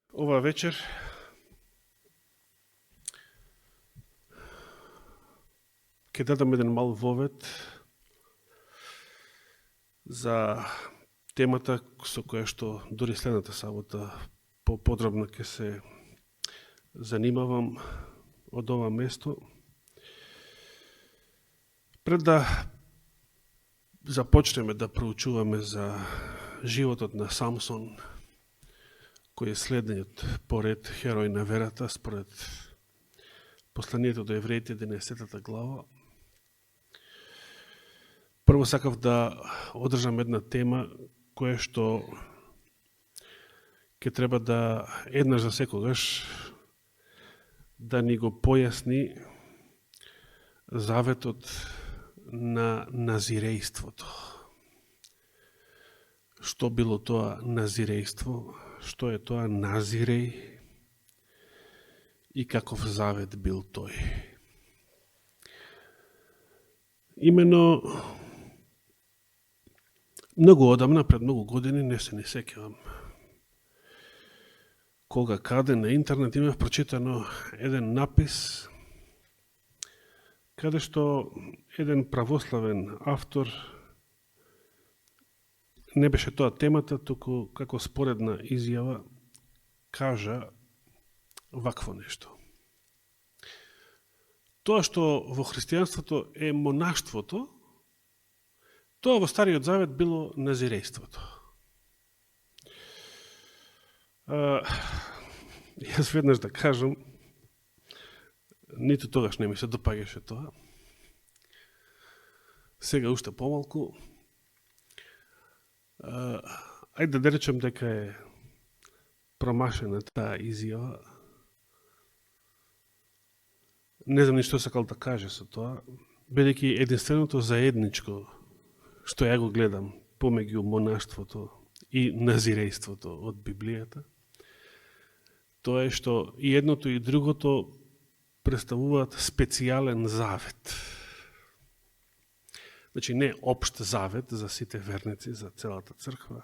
Ова вечер ќе дадам еден мал вовед за темата со која што дури следната сабота поподробно ќе се занимавам од ова место. Пред да започнеме да проучуваме за животот на Самсон, кој е следниот поред херој на верата според посланието до евреите 11 глава. Прво сакав да одржам една тема која што ќе треба да еднаш за секогаш да ни го појасни заветот на назирејството. Што било тоа назирејство? Што е тоа назиреј и каков завет бил тој? Имено, многу одамна, пред многу години, не се ни сеќавам кога, каде, на интернет имав прочитано еден напис каде што еден православен автор, не беше тоа темата, туку како споредна изјава кажа вакво нешто. Тоа што во христијанството е монаштвото, тоа во Стариот Завет било назирејството. Јас веднаш да кажам, ниту тогаш не ми се допаѓаше тоа. Сега уште помалку. Ајде да речем дека е промашена таа изјава. Не знам ни што сакал да каже со тоа, бидејќи единственото заедничко што ја го гледам помеѓу монаштвото и назирејството од Библијата, тоа е што и едното и другото представуваат специјален завет. Значи не општ завет за сите верници, за целата црква,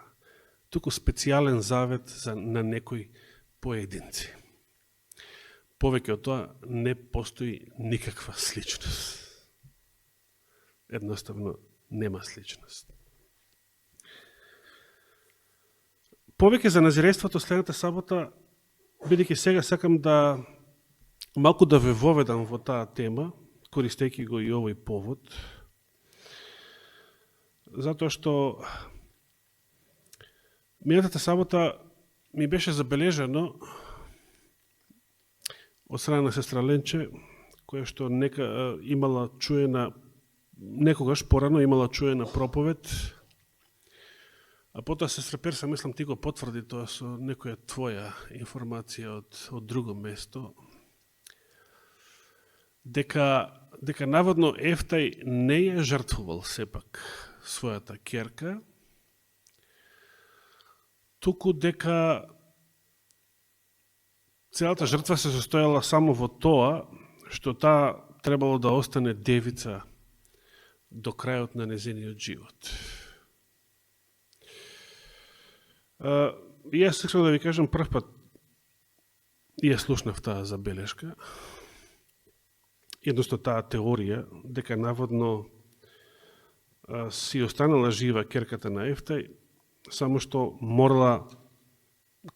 туку специјален завет на некои поединци. Повеќе од тоа не постои никаква сличност. Едноставно нема сличност. Повеќе за назирејството следната сабота, бидејќи сега сакам да малку да ве воведам во таа тема, користејќи го и овој повод, затоа што минатата сабота ми беше забележано од страна на сестра Ленче, која што имала чуена, некогаш порано имала чуена проповед, а потоа сестра Перса, мислам, ти го потврди тоа со некоја твоја информација од друго место, дека наводно Ефтај не ја жртвувал сепак својата ќерка, туку дека целата жртва се состојала само во тоа што таа требало да остане девица до крајот на незиниот живот. Јас сакам да ви кажам, прв пат ја слушнав таа забелешка, едноставно таа теорија, дека наводно си останала жива ќерката на Ефтај, само што морала,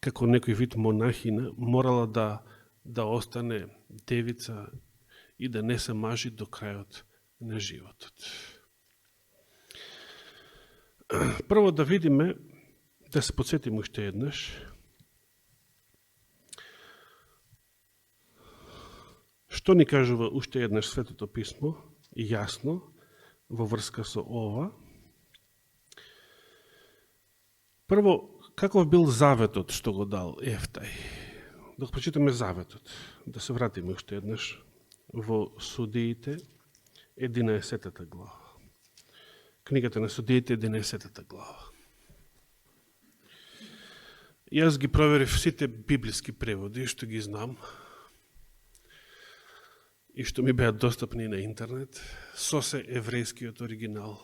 како некој вид монахина, морала да остане девица и да не се мажи до крајот на животот. Прво да видиме, да се подсетиме уште еднаш, што ни кажува уште еднаш Светото писмо, јасно, во врска со ова. Прво, каков бил заветот што го дал Ефтај? Да го прочитаме заветот, да се вратиме уште еднаш во Судиите, 11 глава. Книгата на Судиите, 11 глава. Јас ги проверив сите библиски преводи, што ги знам, и што ми беа достапни на интернет, со се еврејскиот оригинал.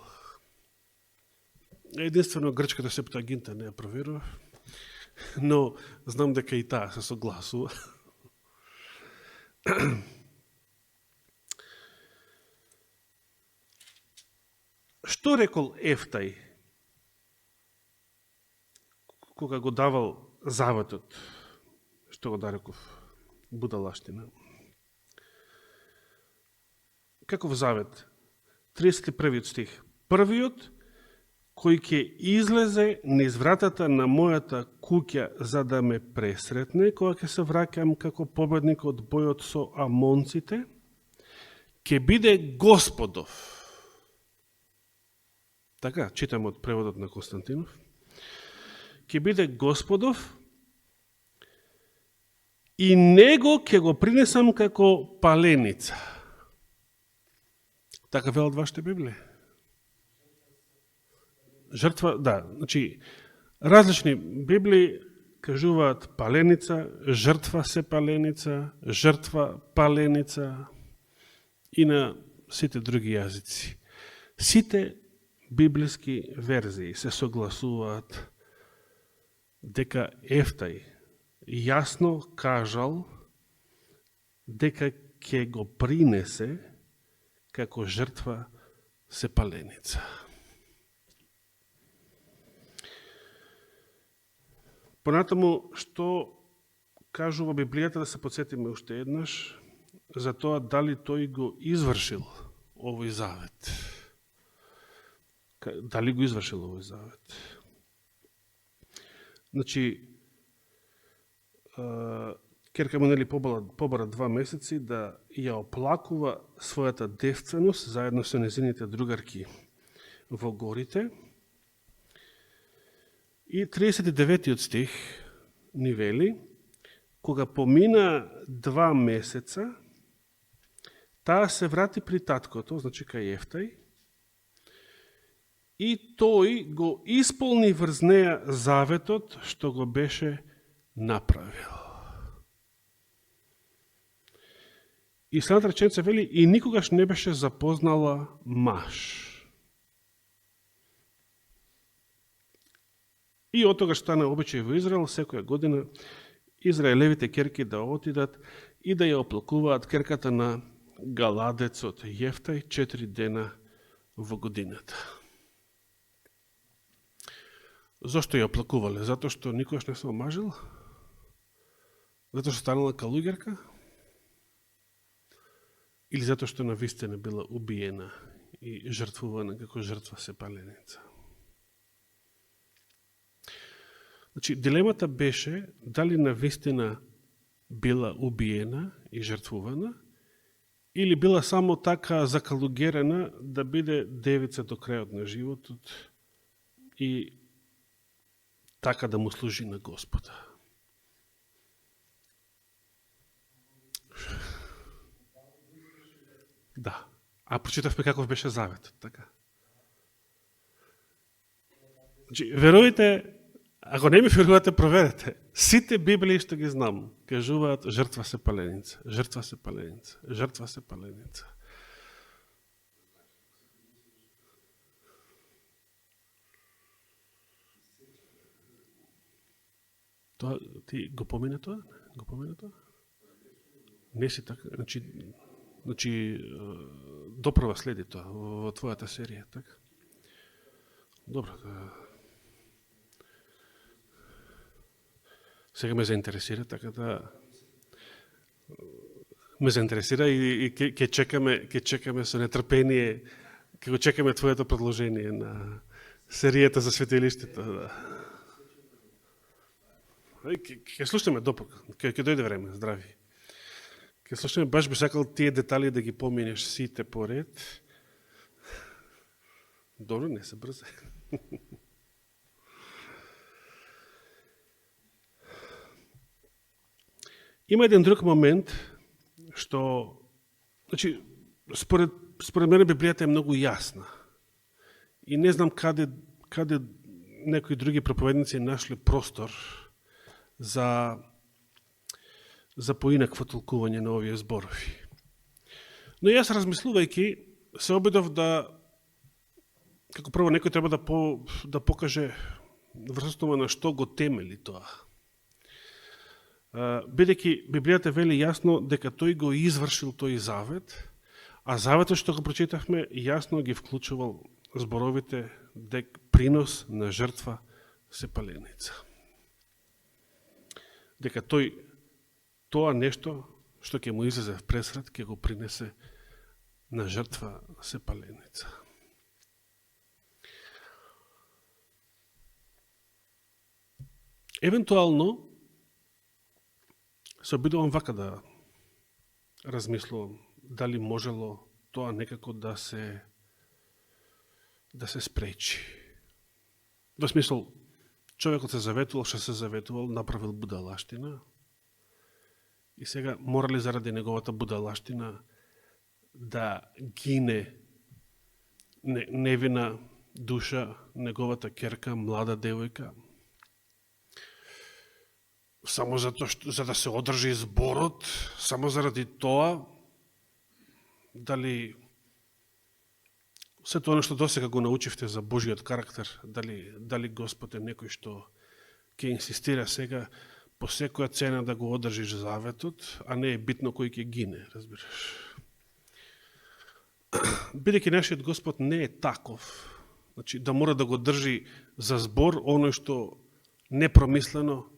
Единствено грчката Септуагинта не ја проверував. Но знам дека и таа се согласува. Што рекол Ефтај кога го давал заветот, што го нареков будалаштина? Каков завет? 31 стих. Првиот кој ќе излезе низ вратата на мојата куќа за да ме пресретне, кога ќе се враќам како победник од бојот со амонците, ќе биде Господов. Така, читам од преводот на Константинов. Ќе биде Господов и него ќе го принесам како паленица. Така велат вашите Библија. Жртва, да, значи, различни Библии кажуваат паленица, жртва се паленица, жртва паленица и на сите други јазици. Сите библиски верзии се согласуваат дека Ефтај јасно кажал дека ќе го принесе како жртва се паленица. Понатаму, што кажува Библијата, да се подсетиме уште еднаш, за тоа дали тој го извршил овој завет. Дали го извршил овој завет. Значи, керка му нели побара 2 месеци да ја оплакува својата девственост заедно со незините другарки во горите. И 39 стих ни вели, кога помина 2 месеца, таа се врати при таткото, значи кај Ефтај, и тој го исполни врз неја заветот што го беше направил. И следната реченица вели, и никогаш не беше запознала маж. И од тогаш стана обичај во Израел, секоја година израелевите керки да отидат и да ја оплакуваат керката на галадецот Јефтај 4 дена во годината. Зошто ја оплакувале? Затоа што никогаш не се омажил? Затоа што станала калуѓерка? Или затоа што навистина била убиена и жртвувана како жртва се паленица? Значи, дилемата беше дали навистина била убиена и жртвувана или била само така закалугерена да биде девица до крајот на животот и така да му служи на Господа. Да. А прочитавме каков беше заветот, така. Значи, верувате, ако не ми верувате, проверете. Сите Библии што ги знам, кажуваат жртва се паленица, жртва се паленица, жртва се паленица. Тоа, ти го помина тоа? Го помина тоа? Не си така, значи доправа следи тоа во твојата серија, така? Добро, сега ме заинтересира, така да ме заинтересира и ќе чекаме со нетрпение, ќе го чекаме твоето предложение на серијата за светилиштето. Да. Ќе слушаме допак, ќе дојде време, здрави. Ќе слушаме, баш би сакал тие детали да ги поминеш сите поред. Добро, не се брзе. Има еден друг момент, што, значи, според мене Библијата е многу јасна. И не знам каде некои други проповедници нашли простор за поинакво толкување на овие зборови. Но јас размислувајќи, се обидов да, како прво некој треба да покаже врз основа на што го темели тоа. бидејќи Библијата вели јасно дека тој го извршил тој завет, а заветот што го прочитавме јасно ги вклучувал зборовите дека принос на жртва се паленица. Дека тоа нешто што ќе му излезе в пресред, ќе го принесе на жртва се паленица. Евентуално се обидувам вака да размислувам дали можело тоа некако да се спречи. Во смисол, човекот се заветувал, што се заветувал, направил будалаштина и сега морали заради неговата будалаштина да гине невина душа, неговата керка, млада девојка, само за да се одржи зборот, само заради тоа, дали се тоа нешто досега го научивте за Божиот карактер, дали Господ е некој што ќе инсистира сега по секоја цена да го одржиш заветот, а не е битно кој ќе гине, разбираш. Бидејќи нашиот Господ не е таков, значи да мора да го држи за збор оној што непромислено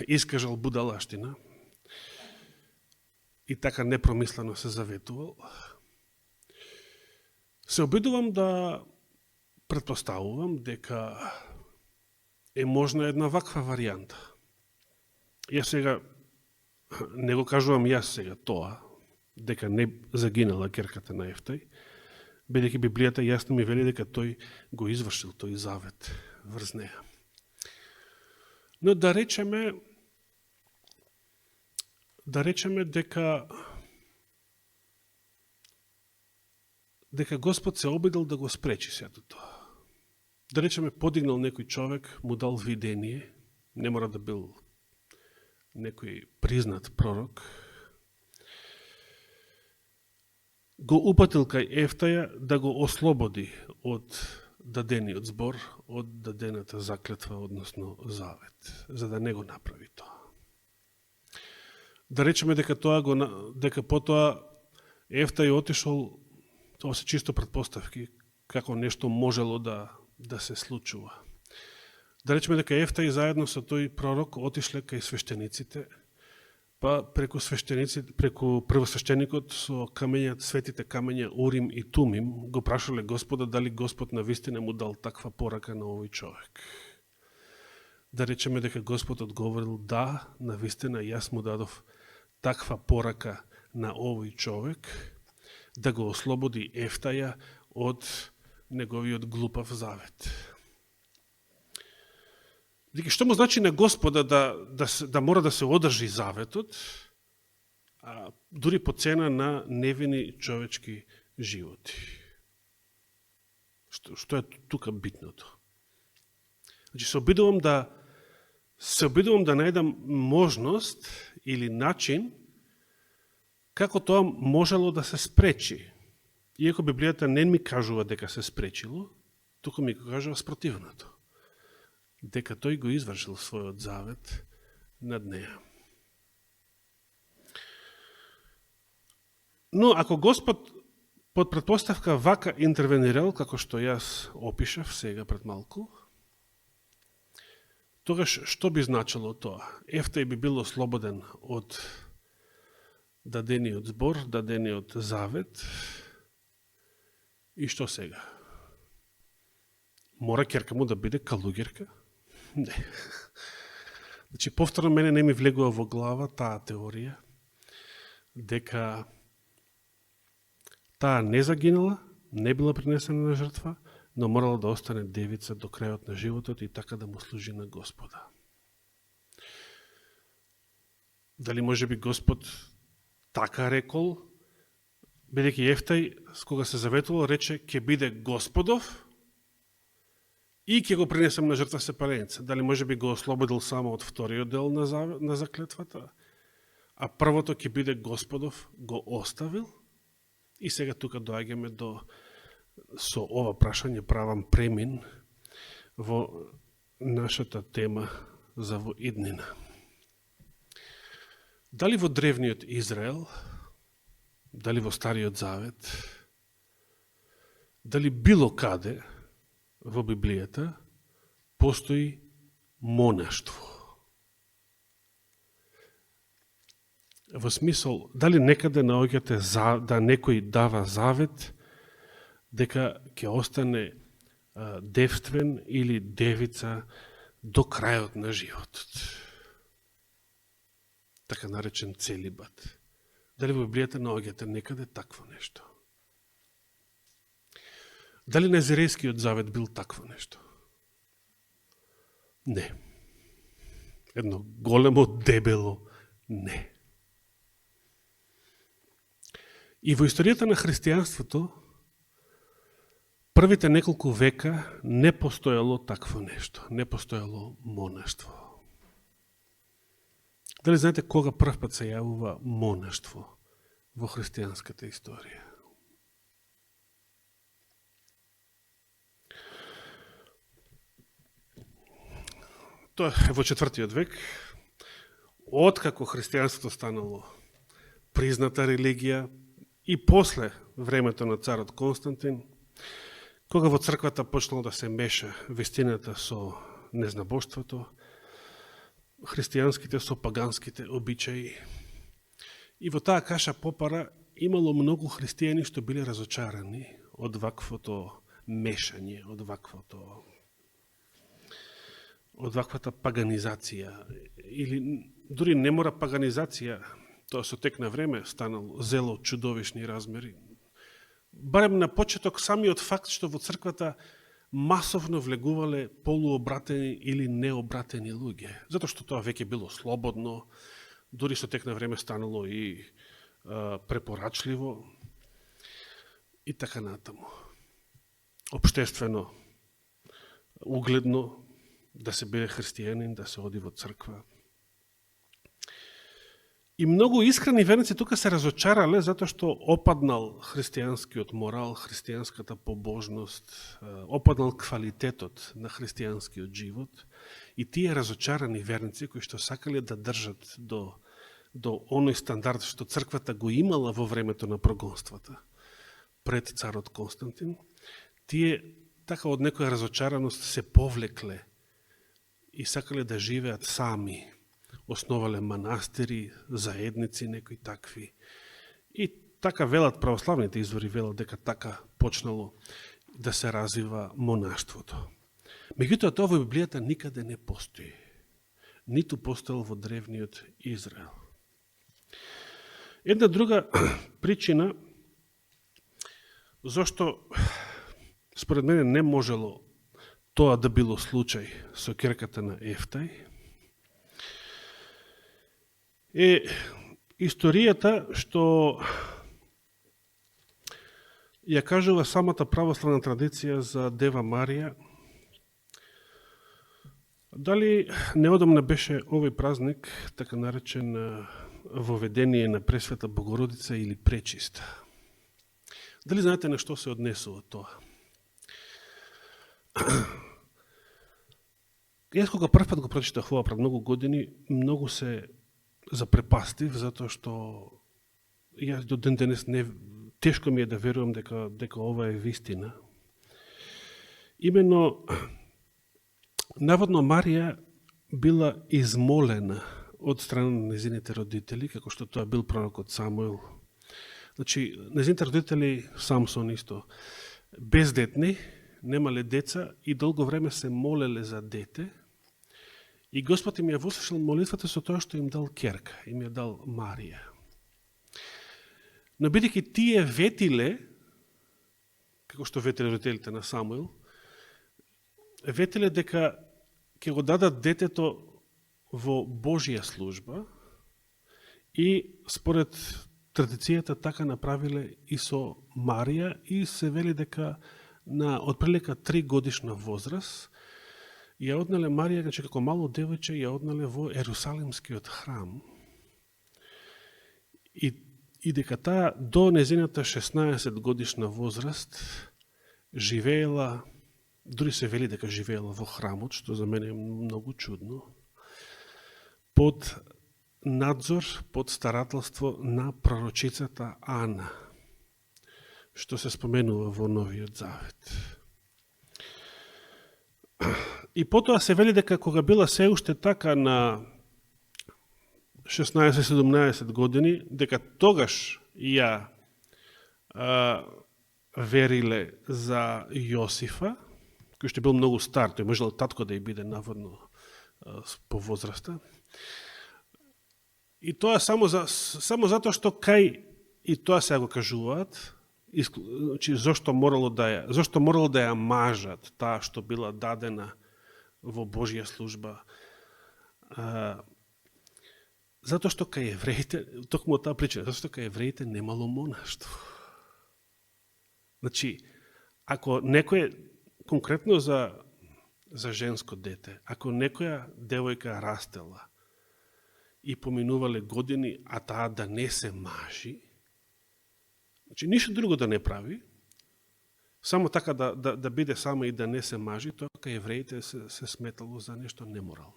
искажал будалаштина и така непромислено се заветувал, се обидувам да претпоставувам дека е можна една ваква варијанта. Јас сега, не го кажувам јас сега тоа, дека не загинала керката на Ефтај, бидејќи Библијата јасно ми вели дека тој го извршил тој завет врз неа. Но да речеме дека Господ се обидел да го спречи сето тоа. Да речеме подигнал некој човек, му дал видение, не мора да бил некој признат пророк, го упатил кај Ефтаја да го ослободи од дадениот збор, од дадената заклетва, односно завет, за да не го направи тоа. Да речеме дека потоа Ефтај отишол, тоа се чисто предпоставки, како нешто можело да се случува. Да речеме дека Ефтај заедно со тој пророк отишле кај свештениците, па преку првосвештеникот со светите камења Урим и Тумим го прашале Господа дали Господ навистина му дал таква порака на овој човек. Да речеме дека Господ одговорил да, навистина јас му дадов таква порака на овој човек, да го ослободи Ефтаја од неговиот глупав завет. Што му значи на Господа да мора да се одржи заветот, а дури по цена на невини човечки животи? Што е тука битното? Значи, се обидувам да најдам можност или начин како тоа можело да се спречи. Иако Библијата не ми кажува дека се спречило, туку ми го кажува спротивното. Дека тој го извршил својот завет над неа. Но ако Господ под предпоставка вака интервенирал, како што јас опишав сега пред малку, тогаш што би значило тоа? Ефтај би бил ослободен од дадениот збор, дадениот завет, и што сега? Мора керка му да биде калугерка? Не. Значи, повторно мене не ми влегува во глава таа теорија, дека таа не загинала, не била принесена на жртва, но морала да остане девица до крајот на животот и така да му служи на Господа. Дали може би Господ така рекол, бидејќи Ефтај, кога се заветувал, рече, ќе биде Господов и ќе го принесам на жртва сепаленица. Дали може би го ослободил само од вториот дел на заклетвата, а првото ќе биде Господов, го оставил? И сега тука доаѓаме со ова прашање правам премин во нашата тема за во иднина. Дали во древниот Израел, дали во Стариот Завет, дали било каде во Библијата постои монаштво. Во смисол, дали некаде наоѓате да некој дава завет дека ќе остане девствен или девица до крајот на животот. Така наречен целибат. Дали во Библијата наоѓате некаде такво нешто? Дали Назирејскиот завет бил такво нешто? Не. Едно големо, дебело не. И во историјата на христијанството, првите неколку века не постоело такво нешто, не постоело монаштво. Дали знаете кога прв пат се јавува монаштво во христијанската историја? Тоа е во 4. век, откако христијанството станало призната религија и после времето на царот Константин, кога во црквата почнало да се меша вистината со незнабоштвото, христијанските со паганските обичаи. И во таа каша попара имало многу христијани што биле разочарани од ваквото мешање, од ваквата паганизација. Или дури не мора паганизација, тоа со тек на време станало зело чудовишни размери. Барем на почеток самиот факт што во црквата масовно влегувале полуобратени или необратени луѓе. Затоа што тоа веќе било слободно, дури со тек на време станало и препорачливо и така натаму. Обштествено, угледно да се биде христијанин, да се оди во црква. И многу искрени верници тука се разочарале затоа што опаднал христијанскиот морал, христијанската побожност, опаднал квалитетот на христијанскиот живот и тие разочарани верници кои што сакале да држат до оној стандард што црквата го имала во времето на прогонствата пред царот Константин, тие така од некоја разочараност се повлекле и сакале да живеат сами. Основале манастири, заедници, некои такви. И така велат православните извори, велат дека така почнало да се развива монаштвото. Меѓутоа, тоа во Библијата никаде не постои. Ниту постоел во древниот Израел. Една друга причина зашто според мене не можело тоа да било случај со ќерката на Ефтај, е историјата што ја кажува самата православна традиција за Дева Марија. Дали неодамна беше овој празник, така наречен воведение на Пресвета Богородица или Пречиста? Дали знаете на што се однесува тоа? Јас кога прв пат го прочитав ова пред многу години, многу се запрепастив, затоа што јас до ден денес тешко ми е да верувам дека ова е вистина. Имено, наводно Марија била измолена од страна на незините родители, како што тоа бил пророкот Самуил. Значи, незините родители, Самсон исто, бездетни, немале деца и долго време се молеле за дете. И Господ им ја вослушал молитвата со тоа што им дал ќерка, им ја дал Марија. Но бидејќи тие ветиле, како што ветиле родителите на Самуил, ветиле дека ќе го дадат детето во Божја служба и според традицијата така направиле и со Марија и се вели дека на отприлика 3 годишна возраст ја однале Марија, значи како мало девојче, ја однале во Ерусалимскиот храм и дека таа до незината 16 годишна возраст живеела, дури се вели дека живеела во храмот, што за мене е многу чудно, под надзор под старателство на пророчицата Ана, што се споменува во Новиот Завет. И потоа се вели дека кога била се уште така на 16-17 години, дека тогаш ја вериле за Јосифа, кој што бил многу стар, тој можел татко да ја биде наводно по возраста. И тоа само затоа што кај, и тоа сега го кажуваат, значи, зошто морало да ја мажат таа што била дадена во Божја служба. Затоа што кај евреите, токму таа причина, затоа што кај евреите немало монаштво. Значи, ако некој, конкретно за женско дете, ако некоја девојка растела и поминувале години, а таа да не се мажи, значи ништо друго да не прави, само така да биде сама и да не се мажи, тоа кај евреите се сметало за нешто неморално,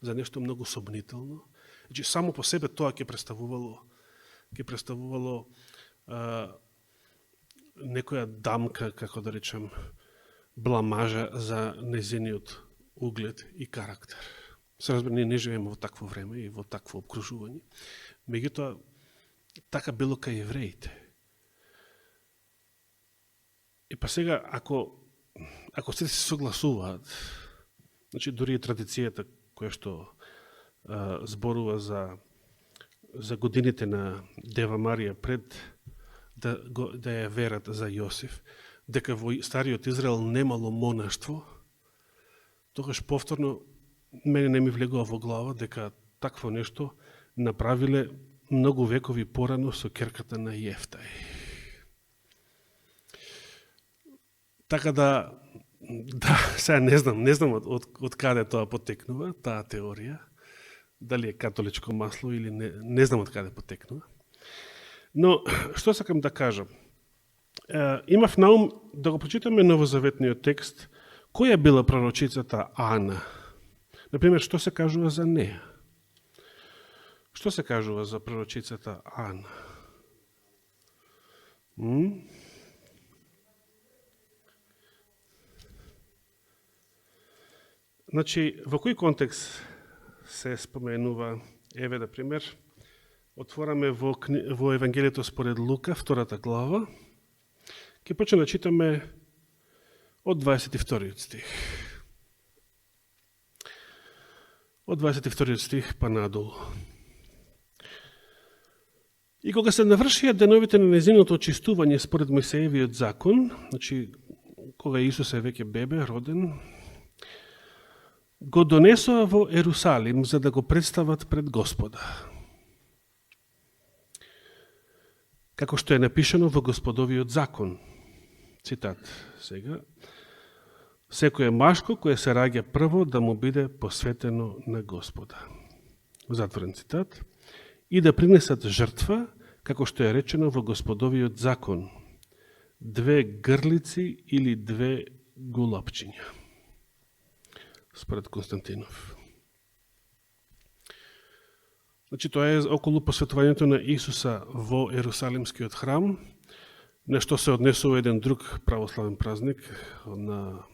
за нешто многу сомнително. Значи само по себе тоа ќе представувало некоја дамка, како да речем, бламажа за незиниот углед и карактер. Се разбира, ние не живееме во такво време и во такво обкружување. Меѓутоа, така било кај евреите. И па сега, ако се согласуваат, значи дури и традицијата која што зборува за годините на Дева Марија пред да ја верат за Јосиф, дека во Стариот Израел немало монаштво, тогаш повторно мене не ми влегува во глава дека такво нешто направиле многу векови порано со ќерката на Јефтај. Така да, сега не знам од каде тоа потекнува, таа теорија, дали е католичко масло или не знам од каде потекнува. Но, што сакам да кажам? Имав наум да го прочитаме новозаветниот текст, која била пророчицата Ана. Например, што се кажува за неа? Што се кажува за пророчицата Ана? Значи, во кој контекст се споменува? Еве, да пример, отвораме во Евангелието според Лука, 2 глава. Ке почнеме да читаме од 22 стих. Од 22 стих па надолу. И кога се навршија деновите на незиното очистување според Мојсеевиот закон, значи кога Исус е веќе бебе, роден, го донесоа во Ерусалим за да го представат пред Господа. Како што е напишано во Господовиот закон. Цитат сега. Секој машко кое се раѓа прво да му биде посветено на Господа. Затворен цитат. И да принесат жртва, како што е речено во Господовиот закон. 2 грлици или 2 гулапчиња. Според Константинов. Значи, тоа е околу посветувањето на Исуса во Ерусалимскиот храм, на што се однесува еден друг православен празник на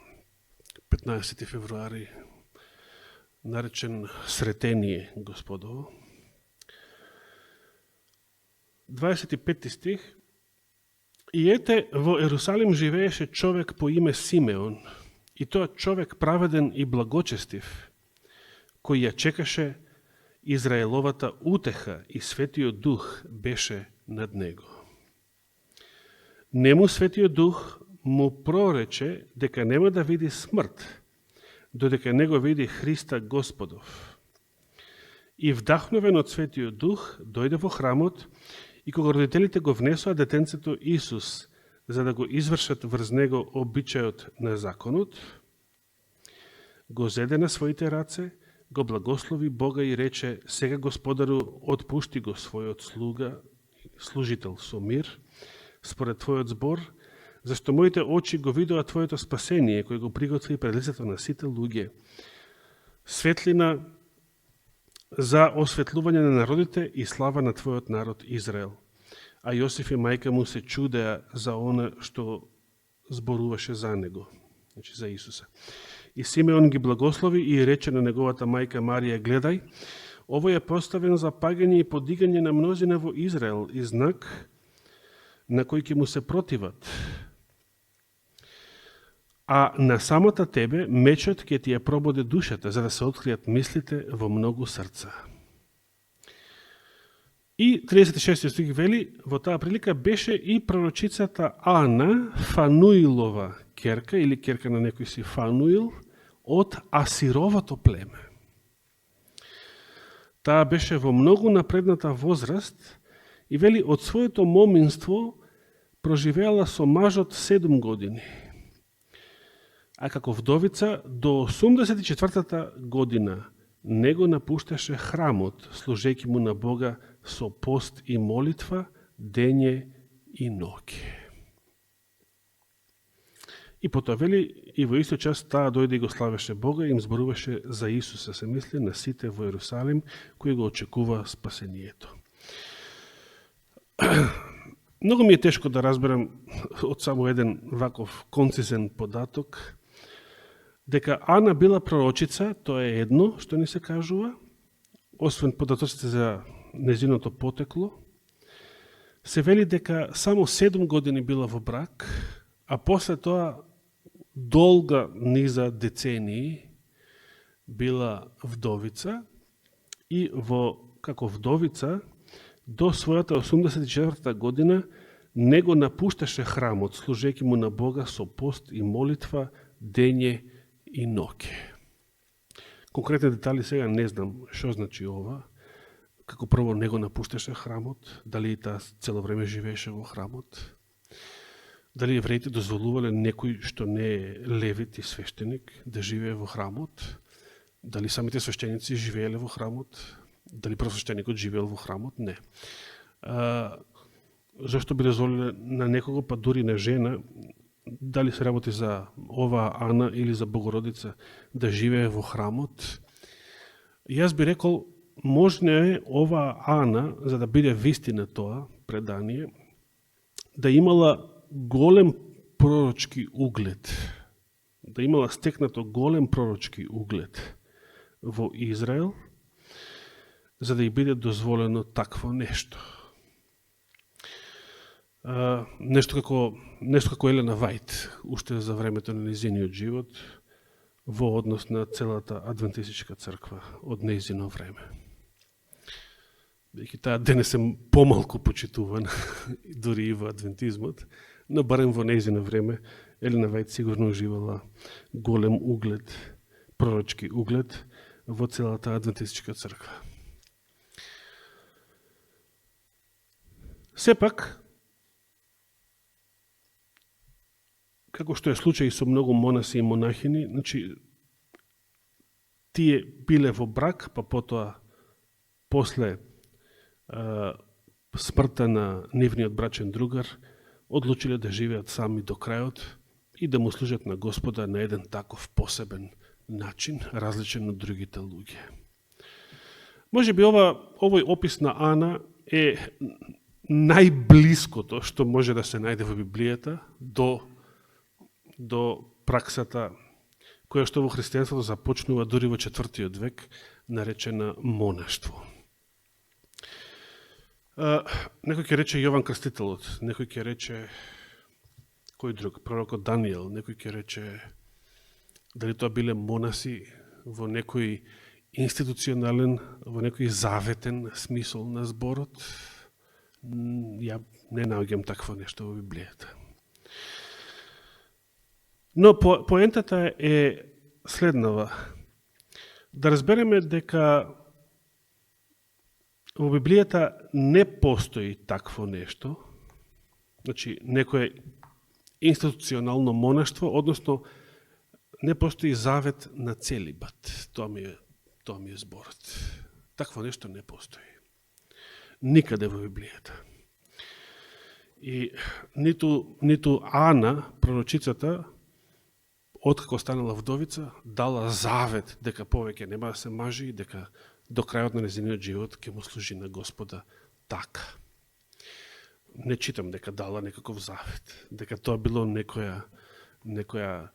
15 февруари, наречен Сретение Господово. 25 стих. И ете, во Ерусалим живееше човек по име Симеон, и тоа човек праведен и благочестив, кој ја чекаше Израеловата утеха и Светиот Дух беше над него. Нему Светиот Дух му прорече дека нема да види смрт, додека не го види Христа Господов. И вдахновен од Светиот Дух дојде во храмот и кога родителите го внесоа детенцето Исус за да го извршат врз него обичајот на законот, го зеде на своите раце, го благослови Бога и рече: сега Господару, отпушти го својот служител со мир, според Твојот збор, зашто моите очи го видоа Твоето спасение, кој го приготви пред лицето на сите луѓе, светлина за осветлување на народите и слава на твојот народ Израел. А Јосиф и мајка му се чудеа за она што зборуваше за него, значи за Исуса. И Симеон ги благослови и рече на неговата мајка Марија: гледај, овој е поставен за пагање и подигање на мнозина во Израел и знак на кој ќе му се противат. А на самата тебе мечот ќе ти ја прободе душата, за да се откријат мислите во многу срца. И 36 стих вели, во таа прилика беше и пророчицата Ана, Фануилова керка, или керка на некој си Фануил, од Асировото племе. Таа беше во многу напредната возраст и вели од своето моминство проживеала со мажот 7 години. А како вдовица до 84-та година не го напушташе храмот, служејќи му на Бога со пост и молитва, дење и ноќе. И потоа вели, и во исто час таа дојде и го славеше Бога и им зборуваше за Исуса, се мисли на сите во Иерусалим, кои го очекува спасението. Многу ми е тешко да разберам од само еден ваков концизен податок, дека Ана била пророчица, тоа е едно што ни се кажува, освен податоците за незиното потекло, се вели дека само 7 години била во брак, а после тоа долга низа децении била вдовица и како вдовица до својата 84-та година не го напушташе храмот, служејќи му на Бога со пост и молитва, дење и ноќе. Конкретни детали сега не знам што значи ова, како прво не го напушташе храмот, дали таа цело време живееше во храмот, дали евреите дозволувале некој што не е левит и свештеник да живее во храмот, дали самите свештеници живееле во храмот, дали првосвештеникот живеел во храмот, не. Зошто би дозволиле на некого, па дури на жена, дали се работи за оваа Ана или за Богородица, да живее во храмот? Јас би рекол, можно е оваа Ана, за да биде вистина тоа предание, да имала голем пророчки углед, да имала стекнато голем пророчки углед во Израел, за да ја биде дозволено такво нешто. Нешто како Елена Вајт, уште за времето на нејзиниот живот, во однос на целата адвентистичка црква од нејзино време. Бидејќи таа денес е помалку почитувана, дури и во адвентизмот, но барем во нејзино време Елена Вајт сигурно уживала голем углед, пророчки углед во целата адвентистичка црква. Сепак, како што е случај со многу монаси и монахини, значи, тие биле во брак, па потоа, после смртта на нивниот брачен другар, одлучиле да живеат сами до крајот и да му служат на Господа на еден таков посебен начин, различен од другите луѓе. Може би овој опис на Ана е најблиското што може да се најде во Библијата до праксата која што во христијанството започнува дури во 4. век, наречена монаштво. Некој ќе рече Јован Крстителот, некој ќе рече кој друг, пророкот Даниел, некој ќе рече дали тоа биле монаси во некој институционален, во некој заветен смисол на зборот. Ја не наоѓам такво нешто во Библијата. Но поентата е следнава. Да разбереме дека во Библијата не постои такво нешто, значи некое институционално монаштво, односно не постои завет на целибат. Тоа ми е зборот. Такво нешто не постои. Никаде во Библијата. И ниту Ана, пророчицата, откако станала вдовица, дала завет дека повеќе нема да се мажи, дека до крајот на незиниот живот ќе му служи на Господа така. Не читам дека дала некаков завет, дека тоа било некоја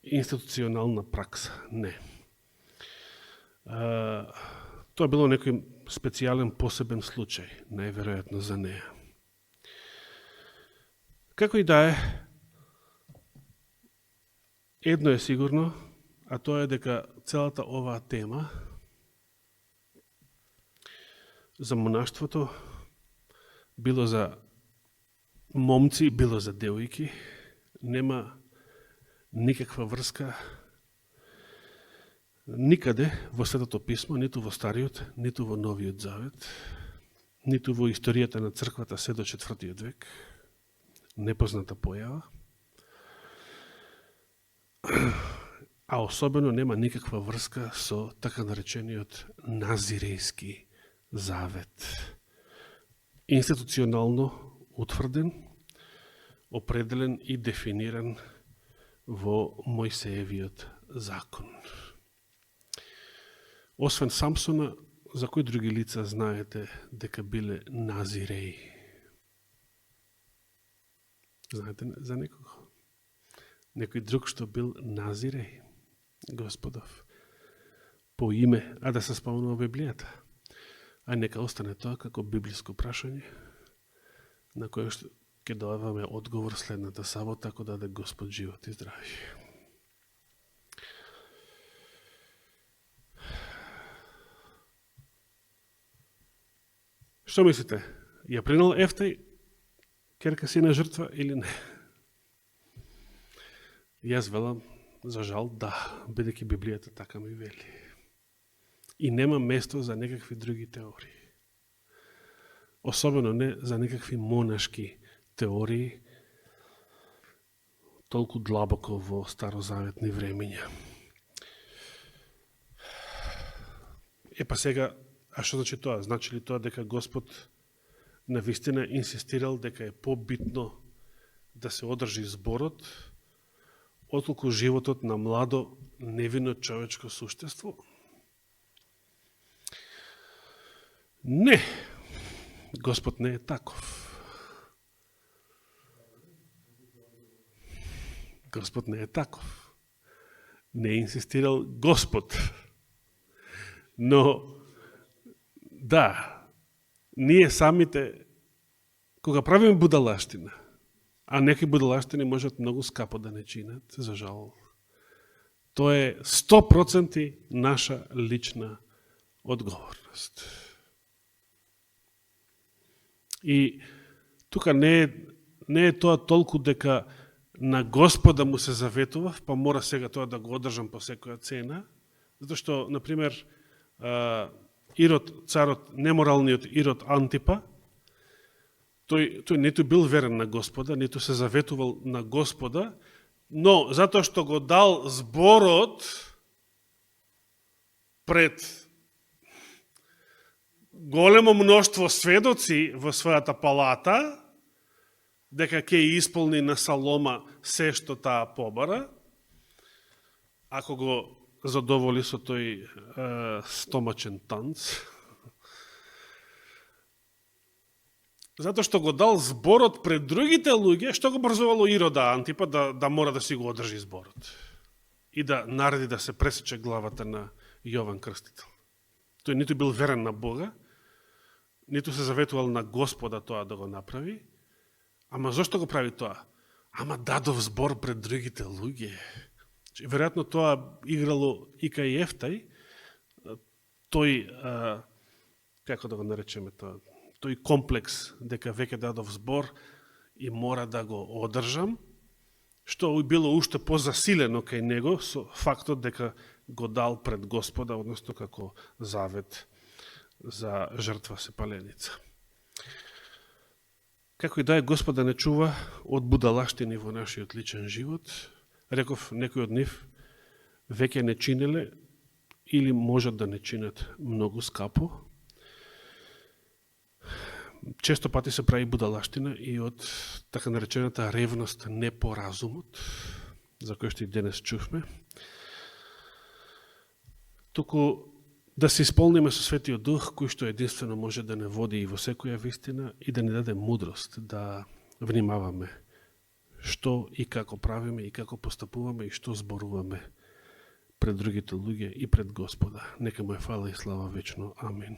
институционална пракса. Не. Тоа било некој специјален посебен случај, најверојатно за неја. Како и да е, едно е сигурно, а тоа е дека целата оваа тема за монаштвото, било за момци, било за девојки, нема никаква врска никаде во Светото писмо, ниту во Стариот, ниту во Новиот Завет, ниту во историјата на црквата се до 4. век, непозната појава, а особено нема никаква врска со така наречениот Назирејски завет. Институционално утврден, определен и дефиниран во Мојсеевиот закон. Освен Самсона, за кои други лица знаете дека биле назиреи? Знаете за некого? Некој друг што бил назиреј, Господов, по име, а да се спомнува Библијата. А нека остане тоа како библиско прашање, на кое што ќе даваме одговор следната сабота, ако даде Господ живот и здравје. Што мислите? Ја принал Ефтај керка си на жртва или не? Јас велам, за жал, да, бидејќи Библијата така ми вели. И нема место за некакви други теории. Особено не за некакви монашки теории, толку длабоко во старозаветни времења. Па сега, а што значи тоа? Значи ли тоа дека Господ навистина инсистирал дека е побитно да се одржи зборот, отколку животот на младо, невино човечко суштество? Не, Господ не е таков. Господ не е таков. Не е инсистирал Господ. Но, да, ние самите, кога правиме будалаштина, а некои будалаштини можат многу скапо да не чинат, за жал, тоа е 100% наша лична одговорност. И тука не е тоа толку дека на Господа му се заветував, па мора сега тоа да го одржам по секоја цена, затоа што, например, Ирод, царот, неморалниот Ирод Антипа, тој ниту бил верен на Господа, ниту се заветувал на Господа, но затоа што го дал зборот пред големо мноштво сведоци во својата палата, дека ќе исполни на Салома се што таа побара, ако го задоволи со тој стомачен танц. Затоа што го дал зборот пред другите луѓе, што го брзувало Ирода Антипа да мора да си го одржи зборот и да нареди да се пресече главата на Јован Крстител. Тој ниту бил верен на Бога, ниту се заветувал на Господа тоа да го направи. Ама зошто го прави тоа? Ама дадов збор пред другите луѓе. Веројатно тоа играло и кај Ефтај, тој, како да го наречеме тоа, тој комплекс дека веќе дадов збор и мора да го одржам, што било уште позасилено кај него со фактот дека го дал пред Господа, односно како завет за жртва сепаленица. Како и да е, Господа не чува од будалаштини во нашиот личен живот. Реков, некои од нив веќе не чинеле или можат да не чинат многу скапо. Често пати се прави будалаштина и од така наречената ревност не по разумот, за кој што и денес чувме. Туку Да се исполниме со Светиот Дух, кој што единствено може да не води и во секоја вистина и да ни даде мудрост да внимаваме што и како правиме и како постапуваме и што зборуваме пред другите луѓе и пред Господа. Нека му е фала и слава вечно. Амин.